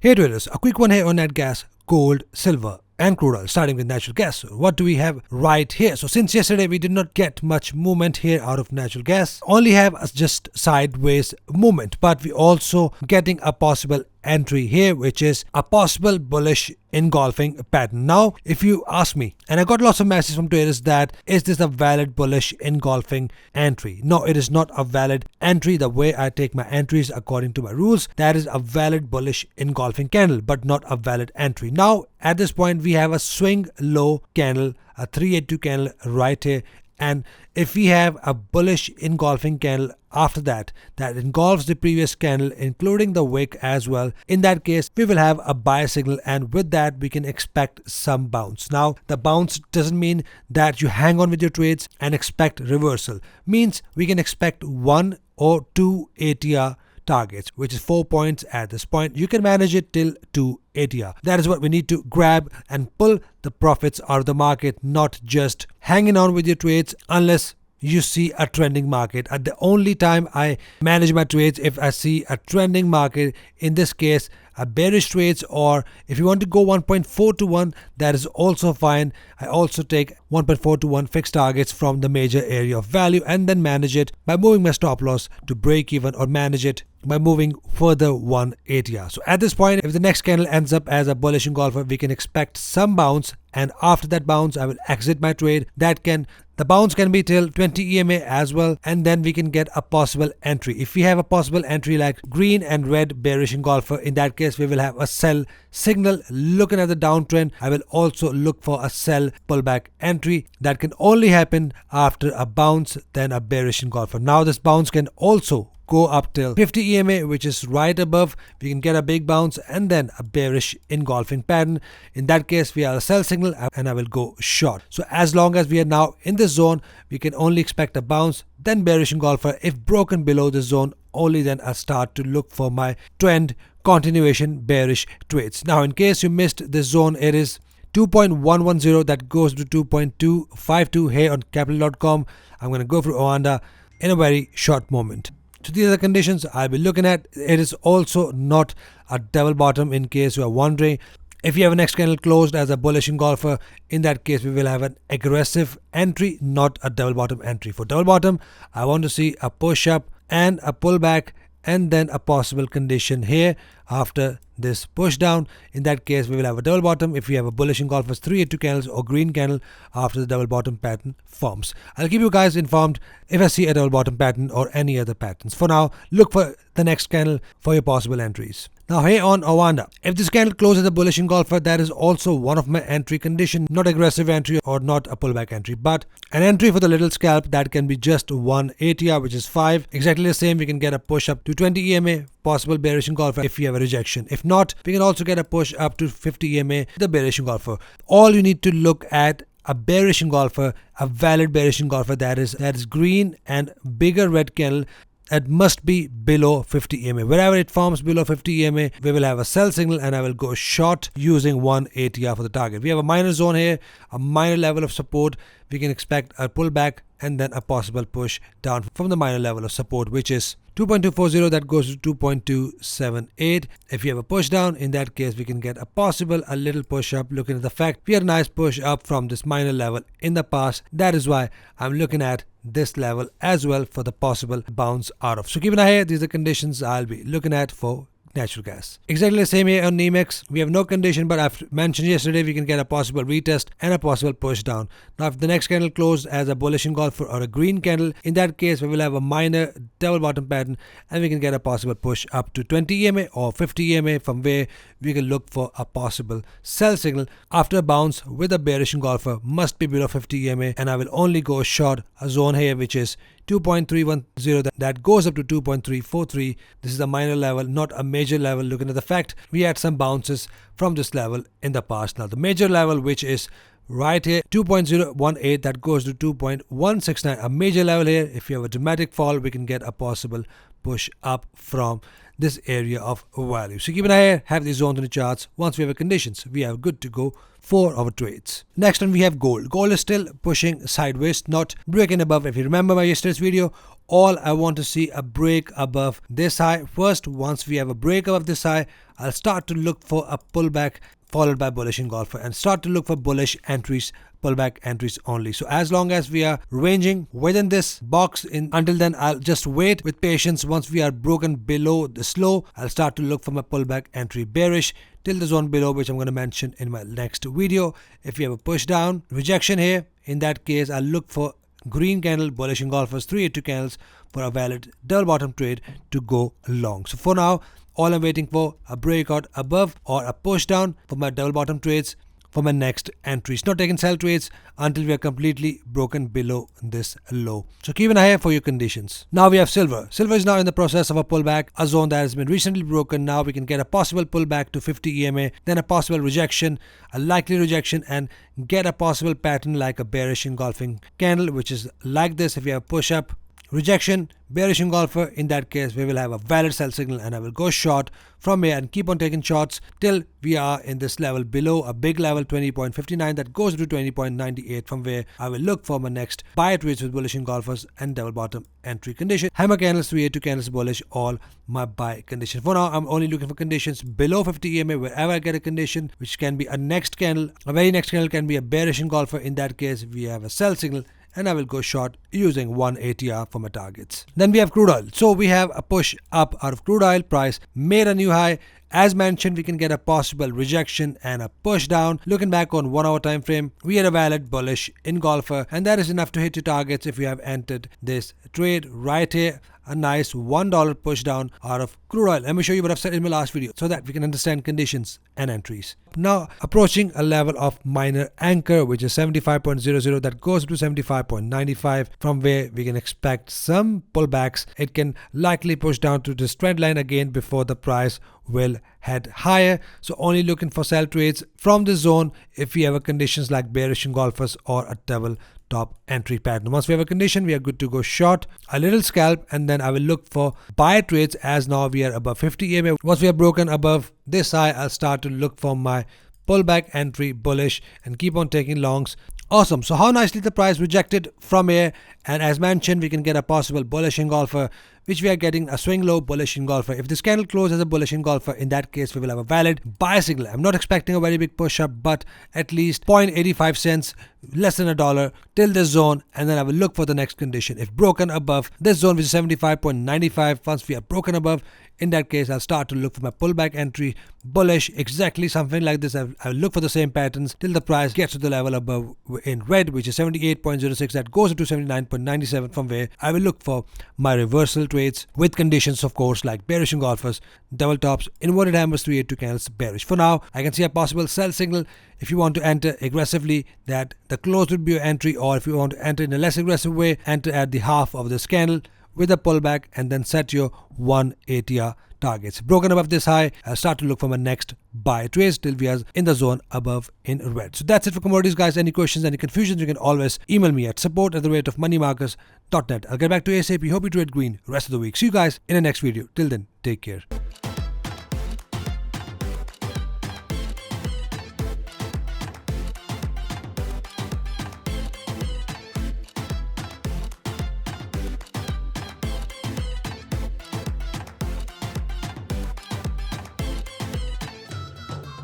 Hey traders, a quick one here on nat gas, gold, silver and crude oil, starting with natural gas. So what do we have right here? So since yesterday we did not get much movement here out of natural gas, only have just sideways movement, but we also getting a possible entry here, which is a possible bullish engulfing pattern. Now if you ask me, and I got lots of messages from traders that is this a valid bullish engulfing entry? No, it is not a valid entry. The way I take my entries according to my rules, that is a valid bullish engulfing candle, but not a valid entry. Now at this point we have a swing low candle, a 382 candle right here, and if we have a bullish engulfing candle after that engulfs the previous candle including the wick as well, in that case we will have a buy signal, and with that we can expect some bounce. Now the bounce doesn't mean that you hang on with your trades and expect reversal, means we can expect 1 or 2 ATR targets, which is 4 points at this point. You can manage it till 2 ATR. That is what we need to grab and pull the profits out of the market, not just hanging on with your trades unless you see a trending market. At the only time I manage my trades if I see a trending market, in this case a bearish trades, or if you want to go 1.4 to 1, that is also fine. I also take 1.4 to 1 fixed targets from the major area of value and then manage it by moving my stop loss to break even, or manage it by moving further 1 ATR. So at this point, if the next candle ends up as a bullish engulfer, we can expect some bounce, and after that bounce I will exit my trade. The bounce can be till 20 EMA as well, and then we can get a possible entry. If we have a possible entry like green and red bearish engulfer, in that case we will have a sell signal. Looking at the downtrend, I will also look for a sell pullback entry. That can only happen after a bounce, then a bearish engulfer. Now this bounce can also go up till 50 EMA, which is right above. We can get a big bounce and then a bearish engulfing pattern. In that case we are a sell signal and I will go short. So as long as we are now in this zone, we can only expect a bounce, then bearish engulfer. If broken below the zone, only then I'll start to look for my trend continuation bearish trades. Now in case you missed this zone, it is 2.110 that goes to 2.252 here on capital.com. I'm going to go through Oanda in a very short moment. So these are the conditions I'll be looking at. It is also not a double bottom, in case you are wondering. If you have a next candle closed as a bullish engulfer, in that case we will have an aggressive entry, not a double bottom entry. For double bottom, I want to see a push up and a pullback, and then a possible condition here after this push down. In that case we will have a double bottom if we have a bullish engulfers 382 candles or green candle after the double bottom pattern forms. I'll keep you guys informed if I see a double bottom pattern or any other patterns. For now, look for the next candle for your possible entries. Now here on Oanda, if this candle closes a bullish engulfer, that is also one of my entry condition. Not aggressive entry or not a pullback entry, but an entry for the little scalp. That can be just 1 ATR, which is 5. Exactly the same, we can get a push up to 20 EMA, possible bearish engulfer if you have a rejection. If not, we can also get a push up to 50 EMA, the bearish engulfer. All you need to look at a bearish engulfer, a valid bearish engulfer, that is green and bigger red candle. It must be below 50 EMA. Wherever it forms below 50 EMA, we will have a sell signal and I will go short using 1 ATR for the target. We have a minor zone here, a minor level of support. We can expect a pullback and then a possible push down from the minor level of support, which is 2.240 that goes to 2.278. If you have a push down, in that case we can get a little push up. Looking at the fact we had a nice push up from this minor level in the past, that is why I'm looking at this level as well for the possible bounce out of. So keep an eye here. These are the conditions I'll be looking at for natural gas. Exactly the same here on NEMEX. We have no condition, but I've mentioned yesterday we can get a possible retest and a possible push down. Now if the next candle closed as a bullish engulfer or a green candle, in that case we will have a minor double bottom pattern and we can get a possible push up to 20 EMA or 50 EMA, from where we can look for a possible sell signal after a bounce with a bearish engulfer. Must be below 50 EMA, and I will only go short a zone here which is 2.310 that goes up to 2.343. This is a minor level, not a major level. Looking at the fact we had some bounces from this level in the past. Now the major level, which is right here, 2.018 that goes to 2.169, a major level here. If you have a dramatic fall, we can get a possible push up from this area of value. So keep an eye here, have these zones in the charts. Once we have the conditions, we are good to go 4 of our trades. Next one we have gold. Gold is still pushing sideways, not breaking above. If you remember my yesterday's video, all I want to see a break above this high. First, once we have a break above this high, I'll start to look for a pullback followed by bullish engulfer and start to look for bullish entries, pullback entries only. So as long as we are ranging within this box, until then I'll just wait with patience. Once we are broken below this low, I'll start to look for my pullback entry bearish till the zone below, which I'm going to mention in my next video. If we have a push down rejection here, in that case I'll look for green candle bullish engulfers, 382 candles for a valid double bottom trade to go long. So for now, all I'm waiting for a breakout above or a push down for my double bottom trades for my next entries. Not taking sell trades until we are completely broken below this low. So keep an eye out for your conditions. Now we have silver. Silver is now in the process of a pullback, a zone that has been recently broken. Now we can get a possible pullback to 50 EMA, then a possible rejection, a likely rejection, and get a possible pattern like a bearish engulfing candle, which is like this. If you have push up, rejection, bearish engulfer, in that case we will have a valid sell signal and I will go short from here and keep on taking shots till we are in this level below, a big level 20.59 that goes to 20.98, from where I will look for my next buy trades with bullish engulfers and double bottom entry condition. Hammer candles, 382 candles bullish, all my buy condition. For now I'm only looking for conditions below 50 EMA. Wherever I get a condition which can be a next candle, a very next candle can be a bearish engulfer, in that case we have a sell signal and I will go short using 1 ATR for my targets. Then we have crude oil. So we have a push up out of crude oil. Price made a new high. As mentioned, we can get a possible rejection and a push down. Looking back on 1 hour time frame, we had a valid bullish engulfer, and that is enough to hit your targets if you have entered this trade right here. A nice $1 push down out of crude oil. Let me show you what I've said in my last video so that we can understand conditions and entries. Now approaching a level of minor anchor, which is 75.00, that goes to 75.95, from where we can expect some pullbacks. It can likely push down to this trend line again before the price will head higher. So only looking for sell trades from this zone if we have a conditions like bearish engulfers or a double top entry pattern. Once we have a condition, we are good to go short, a little scalp, and then I will look for buy trades as now we are above 50 EMA. Once we are broken above this high, I'll start to look for my pullback entry bullish and keep on taking longs. Awesome. So how nicely the price rejected from here, and as mentioned, we can get a possible bullish engulfer, which we are getting a swing low bullish engulfer. If this candle closes as a bullish engulfer, in that case we will have a valid buy signal. I'm not expecting a very big push up, but at least 0.85 cents, less than $1 till this zone, and then I will look for the next condition. If broken above this zone, which is 75.95, once we are broken above, in that case I'll start to look for my pullback entry bullish, exactly something like this. I'll look for the same patterns till the price gets to the level above in red, which is 78.06, that goes to 79.97, from where I will look for my reversal trades with conditions, of course, like bearish engulfers, double tops, inverted hammers, 382 candles bearish. For now I can see a possible sell signal. If you want to enter aggressively, that the close would be your entry, or if you want to enter in a less aggressive way, enter at the half of this candle with a pullback and then set your 1 ATR targets. Broken above this high, I'll start to look for my next buy trades till we are in the zone above in red. So that's it for commodities, guys. Any questions, any confusions, you can always email me at support@moneymarkers.net. I'll get back to you ASAP. Hope you trade green rest of the week. See you guys in the next video. Till then, take care.